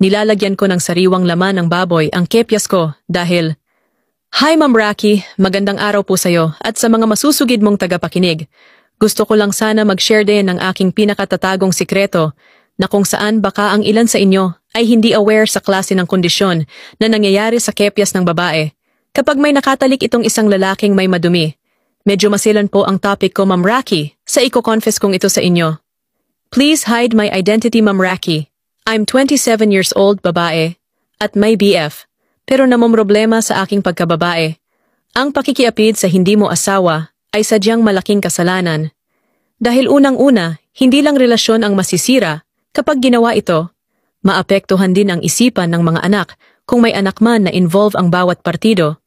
Nilalagyan ko ng sariwang laman ng baboy ang kepyas ko dahil, "Hi Ma'am Rocky, magandang araw po sa'yo at sa mga masusugid mong tagapakinig. Gusto ko lang sana mag-share din ng aking pinakatatagong sikreto na kung saan baka ang ilan sa inyo ay hindi aware sa klase ng kondisyon na nangyayari sa kepyas ng babae. Kapag may nakatalik itong isang lalaking may madumi, medyo masilan po ang topic ko Ma'am Rocky sa iko-confess kong ito sa inyo. Please hide my identity Ma'am Rocky. I'm 27 years old babae at may BF pero namomroblema sa aking pagkababae. Ang pakikiapid sa hindi mo asawa ay sadyang malaking kasalanan. Dahil unang-una, hindi lang relasyon ang masisira kapag ginawa ito, maapektuhan din ang isipan ng mga anak kung may anak man na involve ang bawat partido.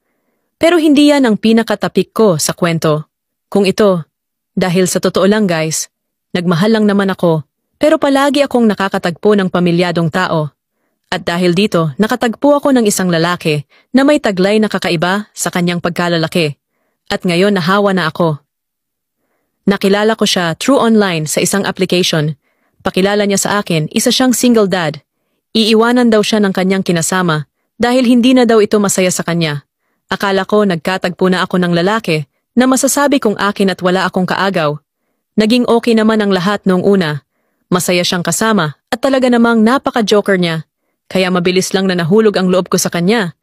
Pero hindi yan ang pinakatapik ko sa kwento. Kung ito, dahil sa totoo lang guys, nagmahal lang naman ako, pero palagi akong nakakatagpo ng pamilyadong tao. At dahil dito, nakatagpo ako ng isang lalaki na may taglay na kakaiba sa kanyang pagkalalaki. At ngayon nahawa na ako. Nakilala ko siya through online sa isang application. Pakilala niya sa akin, isa siyang single dad. Iiwanan daw siya ng kanyang kinasama dahil hindi na daw ito masaya sa kanya. Akala ko nagkatagpo na ako ng lalaki na masasabi kong akin at wala akong kaagaw. Naging okay naman ang lahat noong una. Masaya siyang kasama at talaga namang napaka-joker niya. Kaya mabilis lang na nahulog ang loob ko sa kanya